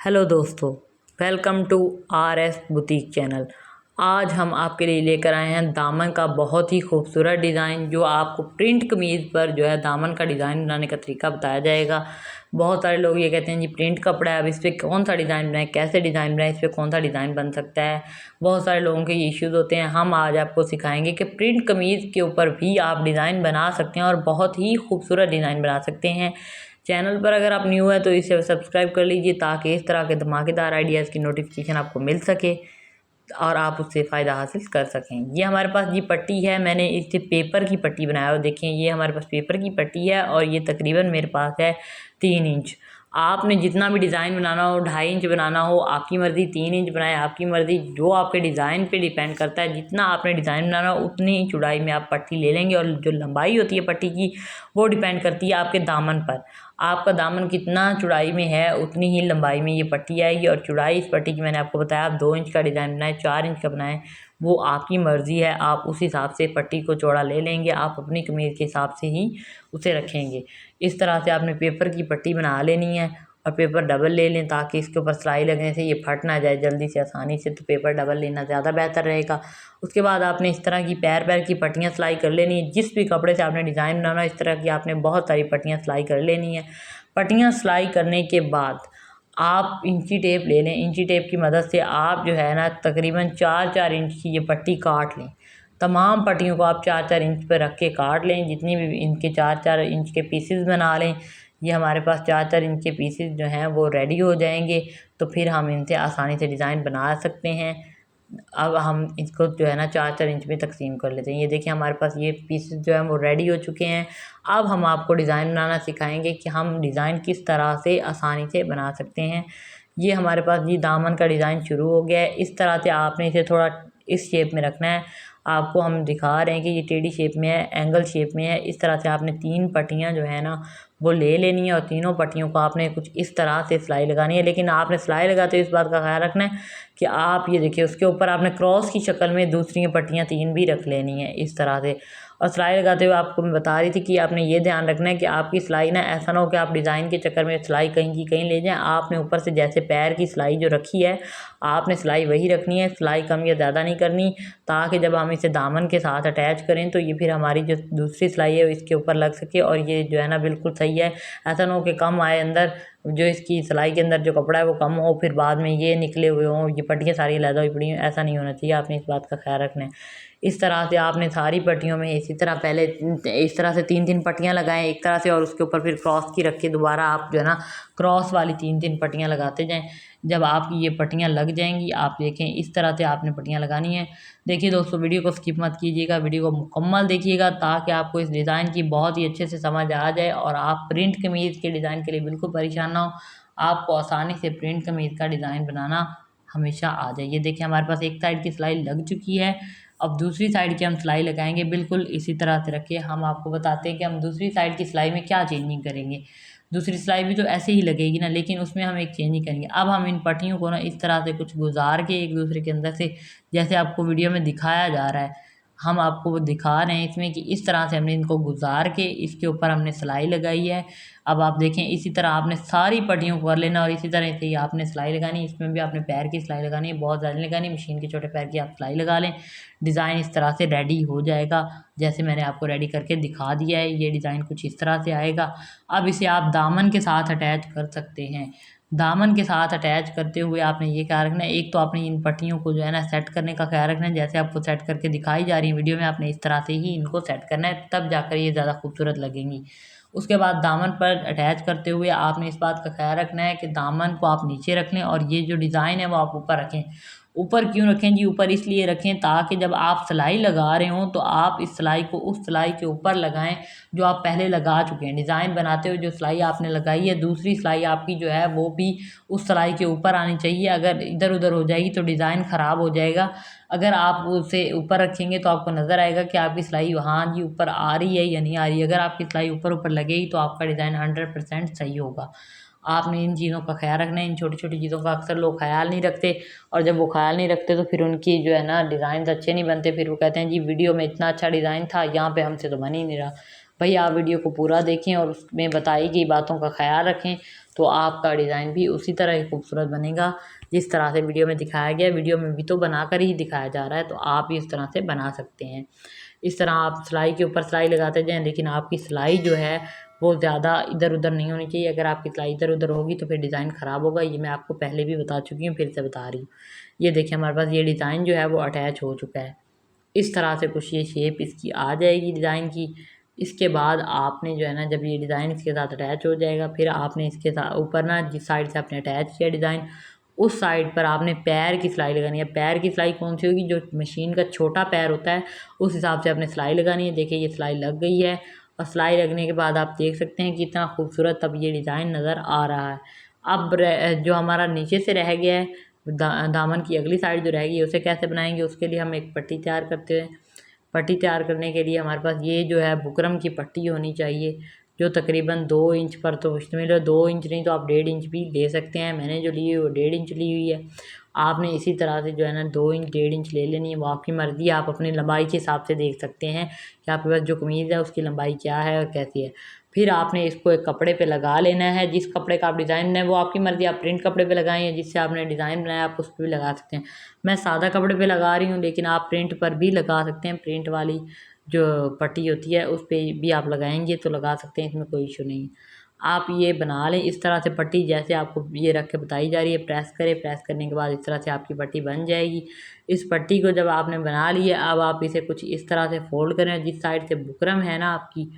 Hello दोस्तों, welcome to R S boutique channel. आज हम आपके लिए लेकर आए हैं दामन का बहुत ही खूबसूरत डिज़ाइन, जो आपको प्रिंट कमीज़ पर जो है दामन का डिज़ाइन बनाने का तरीका बताया जाएगा। बहुत सारे लोग ये कहते हैं जी प्रिंट कपड़ा है, अब इस पर कौन सा डिज़ाइन बनाए, कैसे डिज़ाइन बनाए, इस पर कौन सा डिज़ाइन बन सकता है। बहुत सारे लोगों के ये इश्यूज़ होते हैं। हम आज आपको सिखाएंगे कि प्रिंट कमीज़ के ऊपर भी आप डिज़ाइन बना सकते हैं और बहुत ही खूबसूरत डिज़ाइन बना सकते हैं। चैनल पर अगर आप न्यू है तो इसे सब्सक्राइब कर लीजिए ताकि इस तरह के धमाकेदार आइडियाज़ की नोटिफिकेशन आपको मिल सके और आप उससे फ़ायदा हासिल कर सकें। ये हमारे पास जी पट्टी है, मैंने इससे पेपर की पट्टी बनाया हो। देखें, ये हमारे पास पेपर की पट्टी है और ये तकरीबन मेरे पास है 3 इंच। आपने जितना भी डिज़ाइन बनाना हो, 2.5 इंच बनाना हो, आपकी मर्ज़ी, 3 इंच बनाए आपकी मर्ज़ी, जो आपके डिज़ाइन पे डिपेंड करता है। जितना आपने डिज़ाइन बनाना हो उतनी ही चौड़ाई में आप पट्टी ले लेंगे और जो लंबाई होती है पट्टी की वो डिपेंड करती है आपके दामन पर। आपका दामन कितना चौड़ाई में है उतनी ही लंबाई में ये पट्टी आएगी। और चौड़ाई इस पट्टी की मैंने आपको बताया, आप 2 इंच का डिज़ाइन बनाएं, 4 इंच का बनाएं, वो आपकी मर्ज़ी है। आप उस हिसाब से पट्टी को चौड़ा ले लेंगे, आप अपनी कमीज़ के हिसाब से ही उसे रखेंगे। इस तरह से आपने पेपर की पट्टी बना लेनी है और पेपर डबल ले लें ताकि इसके ऊपर सिलाई लगने से ये फट ना जाए जल्दी से, आसानी से। तो पेपर डबल लेना ज़्यादा बेहतर रहेगा। उसके बाद आपने इस तरह की पैर की पट्टियाँ सिलाई कर लेनी है। जिस भी कपड़े से आपने डिज़ाइन बनाना है इस तरह की आपने बहुत सारी पट्टियाँ सिलाई कर लेनी है। पट्टियाँ सिलाई करने के बाद आप इंची टेप ले लें। इंची टेप की मदद से आप जो है ना तकरीबन 4-4 इंच की ये पट्टी काट लें। तमाम पट्टियों को आप 4-4 इंच पर रख के काट लें। जितनी भी इनके 4-4 इंच के पीसेस बना लें। ये हमारे पास 4-4 इंच के पीसेस जो हैं वो रेडी हो जाएंगे, तो फिर हम इनसे आसानी से डिज़ाइन बना सकते हैं। अब हम इसको जो है ना 4-4 इंच में तकसीम कर लेते हैं। ये देखिए हमारे पास ये पीसेस जो हैं वो रेडी हो चुके हैं। अब हम आपको डिज़ाइन बनाना सिखाएंगे कि हम डिज़ाइन किस तरह से आसानी से बना सकते हैं। ये हमारे पास ये दामन का डिज़ाइन शुरू हो गया है। इस तरह से आपने इसे थोड़ा इस शेप में रखना है। आपको हम दिखा रहे हैं कि ये टेढ़ी शेप में है, एंगल शेप में है। इस तरह से आपने 3 पट्टियाँ जो है ना वो ले लेनी है और तीनों पट्टियों को आपने कुछ इस तरह से सिलाई लगानी है। लेकिन आपने सिलाई लगाते हुए इस बात का ख्याल रखना है कि आप ये देखिए उसके ऊपर आपने क्रॉस की शक्ल में दूसरी पट्टियाँ 3 भी रख लेनी है इस तरह से। और सिलाई लगाते हुए आपको मैं बता रही थी कि आपने ये ध्यान रखना है कि आपकी सिलाई ना ऐसा ना हो कि आप डिज़ाइन के चक्कर में सिलाई कहीं की कहीं ले जाएं। आपने ऊपर से जैसे पैर की सिलाई जो रखी है आपने सिलाई वही रखनी है, सिलाई कम या ज़्यादा नहीं करनी, ताकि जब हम इसे दामन के साथ अटैच करें तो ये फिर हमारी जो दूसरी सिलाई है इसके ऊपर लग सके और ये जो है ना बिल्कुल सही है। ऐसा ना हो कि कम आए अंदर, जो इसकी सिलाई के अंदर जो कपड़ा है वो कम हो, फिर बाद में ये निकले हुए हों, ये पट्टियाँ सारी अलग हुई पड़ी हों। ऐसा नहीं होना चाहिए, आपने इस बात का ख्याल रखना है। इस तरह से आपने सारी पट्टियों में इसी तरह पहले इस तरह से 3-3 पट्टियाँ लगाएं एक तरह से, और उसके ऊपर फिर क्रॉस की रख के दोबारा आप जो है ना क्रॉस वाली 3-3 पट्टियाँ लगाते जाएं। जब आपकी ये पट्टियाँ लग जाएंगी, आप देखें इस तरह से आपने पट्टियाँ लगानी है। देखिए दोस्तों, वीडियो को स्किप मत कीजिएगा, वीडियो को मुकम्मल देखिएगा ताकि आपको इस डिज़ाइन की बहुत ही अच्छे से समझ आ जाए और आप प्रिंट कमीज़ के डिज़ाइन के लिए बिल्कुल परेशान ना हो। आपको आसानी से प्रिंट कमीज़ का डिज़ाइन बनाना हमेशा आ जाए। ये देखिए हमारे पास एक साइड की सिलाई लग चुकी है। अब दूसरी साइड की हम सिलाई लगाएंगे बिल्कुल इसी तरह से रखिए। हम आपको बताते हैं कि हम दूसरी साइड की सिलाई में क्या चेंजिंग करेंगे। दूसरी सिलाई भी तो ऐसे ही लगेगी ना, लेकिन उसमें हम एक चेंजिंग करेंगे। अब हम इन पट्टियों को ना इस तरह से कुछ गुजार के एक दूसरे के अंदर से, जैसे आपको वीडियो में दिखाया जा रहा है, हम आपको वो दिखा रहे हैं इसमें कि इस तरह से हमने इनको गुजार के इसके ऊपर हमने सिलाई लगाई है। अब आप देखें इसी तरह आपने सारी पट्टियों को कर लेना और इसी तरह से ही आपने सिलाई लगानी है। इसमें भी आपने पैर की सिलाई लगानी है, बहुत ज़्यादा लगानी है, मशीन के छोटे पैर की आप सिलाई लगा लें। डिज़ाइन इस तरह से रेडी हो जाएगा जैसे मैंने आपको रेडी करके दिखा दिया है। ये डिज़ाइन कुछ इस तरह से आएगा। अब इसे आप दामन के साथ अटैच कर सकते हैं। दामन के साथ अटैच करते हुए आपने ये ख्याल रखना है, एक तो आपने इन पट्टियों को जो है ना सेट करने का ख्याल रखना है, जैसे आपको सेट करके दिखाई जा रही है वीडियो में, आपने इस तरह से ही इनको सेट करना है, तब जाकर ये ज़्यादा खूबसूरत लगेंगी। उसके बाद दामन पर अटैच करते हुए आपने इस बात का ख्याल रखना है कि दामन को आप नीचे रख लें और ये जो डिज़ाइन है वो आप ऊपर रखें। ऊपर क्यों रखें जी? ऊपर इसलिए रखें ताकि जब आप सिलाई लगा रहे हों तो आप इस सिलाई को उस सिलाई के ऊपर लगाएं जो आप पहले लगा चुके हैं। डिज़ाइन बनाते हुए जो सिलाई आपने लगाई है, दूसरी सिलाई आपकी जो है वो भी उस सिलाई के ऊपर आनी चाहिए। अगर इधर उधर हो जाएगी तो डिज़ाइन ख़राब हो जाएगा। अगर आप उसे ऊपर रखेंगे तो आपको नज़र आएगा कि आपकी सिलाई वहाँ जी ऊपर आ रही है या नहीं आ रही है। अगर आपकी सिलाई ऊपर ऊपर लगेगी तो आपका डिज़ाइन 100% सही होगा। आपने इन चीज़ों का ख्याल रखना है। इन छोटी छोटी चीज़ों का अक्सर लोग ख्याल नहीं रखते, और जब वो ख्याल नहीं रखते तो फिर उनकी जो है ना डिज़ाइन अच्छे नहीं बनते। फिर वो कहते हैं जी वीडियो में इतना अच्छा डिज़ाइन था, यहाँ पे हमसे तो बन ही नहीं रहा। भाई आप वीडियो को पूरा देखें और उसमें बताई गई बातों का ख्याल रखें, तो आपका डिज़ाइन भी उसी तरह ही खूबसूरत बनेगा जिस तरह से वीडियो में दिखाया गया। वीडियो में भी तो बनाकर ही दिखाया जा रहा है, तो आप भी इस तरह से बना सकते हैं। इस तरह आप सिलाई के ऊपर सिलाई लगाते जाएँ, लेकिन आपकी सिलाई जो है वो ज़्यादा इधर उधर नहीं होनी चाहिए। अगर आपकी सिलाई इधर उधर होगी तो फिर डिज़ाइन ख़राब होगा। ये मैं आपको पहले भी बता चुकी हूँ, फिर से बता रही हूँ। ये देखिए हमारे पास ये डिज़ाइन जो है वो अटैच हो चुका है। इस तरह से कुछ ये शेप इसकी आ जाएगी डिज़ाइन की। इसके बाद आपने जो है ना, जब ये डिज़ाइन इसके साथ अटैच हो जाएगा, फिर आपने इसके साथ ऊपर ना जिस साइड से आपने अटैच किया डिज़ाइन, उस साइड पर आपने पैर की सिलाई लगानी है। पैर की सिलाई कौन सी होगी? जो मशीन का छोटा पैर होता है उस हिसाब से आपने सिलाई लगानी है। देखिए ये सिलाई लग गई है, और सिलाई लगने के बाद आप देख सकते हैं कि कितना खूबसूरत अब ये डिज़ाइन नज़र आ रहा है। अब जो हमारा नीचे से रह गया है, दामन की अगली साइड जो रहेगी उसे कैसे बनाएंगे, उसके लिए हम एक पट्टी तैयार करते हैं। पट्टी तैयार करने के लिए हमारे पास ये जो है बुकरम की पट्टी होनी चाहिए, जो तकरीबन 2 इंच पर तो मुश्तमिल है। 2 इंच नहीं तो आप 1.5 इंच भी ले सकते हैं। मैंने जो ली है वो 1.5 इंच ली हुई है। आपने इसी तरह से जो है ना 2 इंच 1.5 इंच ले लेनी है। वो आपकी मर्ज़ी है, आप अपनी लंबाई के हिसाब से देख सकते हैं कि आपके पास जो कमीज़ है उसकी लंबाई क्या है और कैसी है। फिर आपने इसको एक कपड़े पे लगा लेना है। जिस कपड़े का आप डिज़ाइन बनाए वो आपकी मर्ज़ी, आप प्रिंट कपड़े पे लगाएं या जिससे आपने डिज़ाइन बनाया आप उस पर भी लगा सकते हैं। मैं सादा कपड़े पे लगा रही हूँ, लेकिन आप प्रिंट पर भी लगा सकते हैं। प्रिंट वाली जो पट्टी होती है उस पर भी आप लगाएंगे तो लगा सकते हैं, इसमें कोई इशू नहीं है। आप ये बना लें इस तरह से पट्टी, जैसे आपको ये रख के बताई जा रही है। प्रेस करें, प्रेस करने के बाद इस तरह से आपकी पट्टी बन जाएगी। इस पट्टी को जब आपने बना ली है, अब आप इसे कुछ इस तरह से फोल्ड करें। जिस साइड से बुकरम है ना आपकी,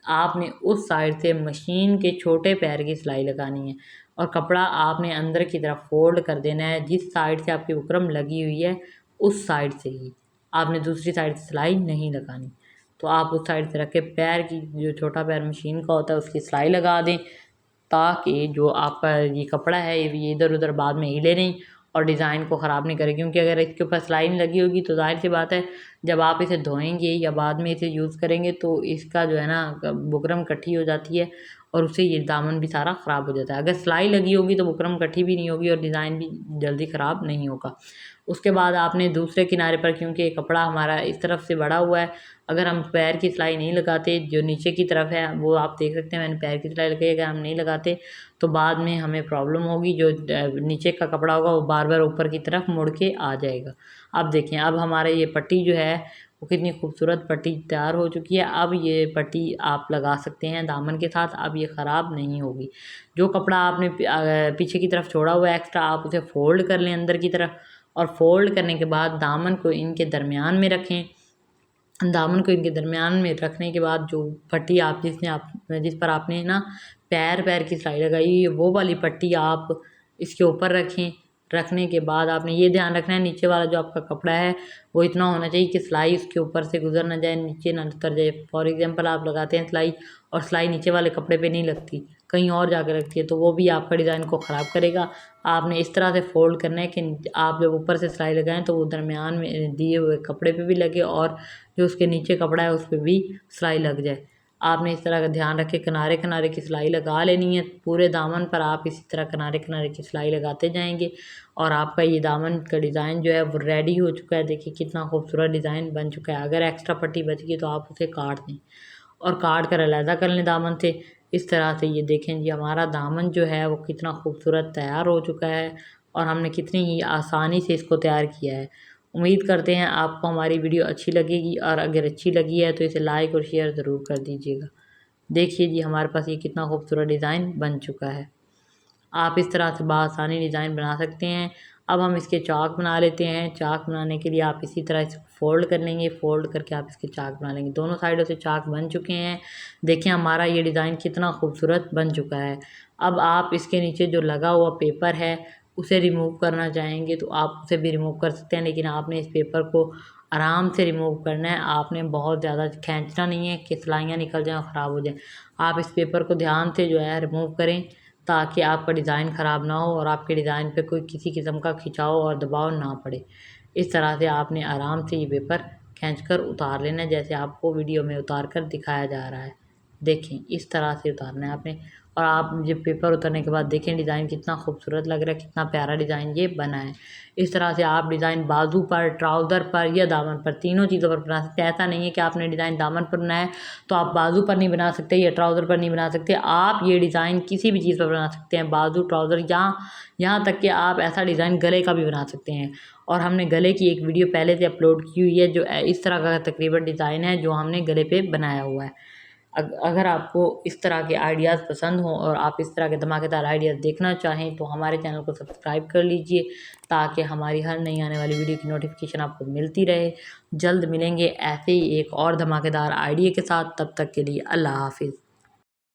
आपने उस साइड से मशीन के छोटे पैर की सिलाई लगानी है, और कपड़ा आपने अंदर की तरफ फोल्ड कर देना है। जिस साइड से आपकी बुकरम लगी हुई है उस साइड से ही, आपने दूसरी साइड से सिलाई नहीं लगानी। तो आप उस साइड से रख के पैर की, जो छोटा पैर मशीन का होता है, उसकी सिलाई लगा दें, ताकि जो आपका ये कपड़ा है ये इधर उधर बाद में हिले नहीं और डिज़ाइन को ख़राब नहीं करे। क्योंकि अगर इसके ऊपर सिलाई नहीं लगी होगी तो ज़ाहिर सी बात है, जब आप इसे धोएंगे या बाद में इसे यूज़ करेंगे तो इसका जो है ना बुकरम इकट्ठी हो जाती है, और उससे ये दामन भी सारा ख़राब हो जाता है। अगर सिलाई लगी होगी तो बुकरम इकट्ठी भी नहीं होगी और डिज़ाइन भी जल्दी ख़राब नहीं होगा। उसके बाद आपने दूसरे किनारे पर, क्योंकि ये कपड़ा हमारा इस तरफ से बढ़ा हुआ है, अगर हम पैर की सिलाई नहीं लगाते, जो नीचे की तरफ है वो आप देख सकते हैं मैंने पैर की सिलाई लगाई, अगर हम नहीं लगाते तो बाद में हमें प्रॉब्लम होगी। जो नीचे का कपड़ा होगा वो बार बार ऊपर की तरफ मुड़ के आ जाएगा। अब देखें, अब हमारे ये पट्टी जो है वो कितनी खूबसूरत पट्टी तैयार हो चुकी है। अब ये पट्टी आप लगा सकते हैं दामन के साथ, अब ये ख़राब नहीं होगी। जो कपड़ा आपने पीछे की तरफ छोड़ा हुआ है एक्स्ट्रा, आप उसे फोल्ड कर लें अंदर की तरफ, और फोल्ड करने के बाद दामन को इनके दरमियान में रखें। दामन को इनके दरमियान में रखने के बाद जो पट्टी आप जिस पर आपने ना पैर की सिलाई लगाई, वो वाली पट्टी आप इसके ऊपर रखें। रखने के बाद आपने ये ध्यान रखना है, नीचे वाला जो आपका कपड़ा है वो इतना होना चाहिए कि सिलाई उसके ऊपर से गुजर ना जाए, नीचे ना उतर जाए। फॉर एग्जांपल आप लगाते हैं सिलाई, और सिलाई नीचे वाले कपड़े पे नहीं लगती, कहीं और जाकर लगती है, तो वो भी आपका डिज़ाइन को ख़राब करेगा। आपने इस तरह से फोल्ड करना है कि आप जब ऊपर से सिलाई लगाएं तो वो दरमियान में दिए हुए कपड़े पे भी लगे, और जो उसके नीचे कपड़ा है उस पर भी सिलाई लग जाए। आपने इस तरह का ध्यान रख के किनारे किनारे की सिलाई लगा लेनी है। पूरे दामन पर आप इसी तरह किनारे किनारे की सिलाई लगाते जाएंगे, और आपका ये दामन का डिज़ाइन जो है वो रेडी हो चुका है। देखिए कितना खूबसूरत डिज़ाइन बन चुका है। अगर एक्स्ट्रा पट्टी बच गई तो आप उसे काट दें, और काट कर अलहदा कर लें दामन से। इस तरह से ये देखें जी, हमारा दामन जो है वो कितना खूबसूरत तैयार हो चुका है, और हमने कितनी ही आसानी से इसको तैयार किया है। उम्मीद करते हैं आपको हमारी वीडियो अच्छी लगेगी, और अगर अच्छी लगी है तो इसे लाइक और शेयर ज़रूर कर दीजिएगा। देखिए जी, हमारे पास ये कितना खूबसूरत डिज़ाइन बन चुका है। आप इस तरह से बआसानी डिज़ाइन बना सकते हैं। अब हम इसके चाक बना लेते हैं। चाक बनाने के लिए आप इसी तरह इसको फ़ोल्ड कर लेंगे, फ़ोल्ड करके आप इसके चाक बना लेंगे। दोनों साइडों से चाक बन चुके हैं। देखिए हमारा ये डिज़ाइन कितना खूबसूरत बन चुका है। अब आप इसके नीचे जो लगा हुआ पेपर है उसे रिमूव करना चाहेंगे तो आप उसे भी रिमूव कर सकते हैं, लेकिन आपने इस पेपर को आराम से रिमूव करना है। आपने बहुत ज़्यादा खींचना नहीं है कि सिलाइयाँ निकल जाएँ और ख़राब हो जाए। आप इस पेपर को ध्यान से जो है रिमूव करें, ताकि आपका डिज़ाइन ख़राब ना हो और आपके डिज़ाइन पे कोई किसी किस्म का खिंचाव और दबाव ना पड़े। इस तरह से आपने आराम से ये पेपर खींचकर उतार लेना है, जैसे आपको वीडियो में उतार कर दिखाया जा रहा है। देखें इस तरह से उतारना है आपने, और आप जब पेपर उतरने के बाद देखें डिज़ाइन कितना खूबसूरत लग रहा है, कितना प्यारा डिज़ाइन ये बना है। इस तरह से आप डिज़ाइन बाजू पर, ट्राउज़र पर या दामन पर, तीनों चीज़ों पर बना सकते हैं। ऐसा नहीं है कि आपने डिज़ाइन दामन पर बनाया है तो आप बाजू पर नहीं बना सकते या ट्राउज़र पर नहीं बना सकते। आप ये डिज़ाइन किसी भी चीज़ पर बना सकते हैं, बाजू, ट्राउज़र, यहाँ तक कि आप ऐसा डिज़ाइन गले का भी बना सकते हैं। और हमने गले की एक वीडियो पहले से अपलोड की हुई है जो इस तरह का तकरीबन डिज़ाइन है जो हमने गले पे बनाया हुआ है। अगर आपको इस तरह के आइडियाज़ पसंद हों और आप इस तरह के धमाकेदार आइडियाज़ देखना चाहें तो हमारे चैनल को सब्सक्राइब कर लीजिए ताकि हमारी हर नई आने वाली वीडियो की नोटिफिकेशन आपको मिलती रहे। जल्द मिलेंगे ऐसे ही एक और धमाकेदार आइडिया के साथ, तब तक के लिए अल्लाह हाफिज़।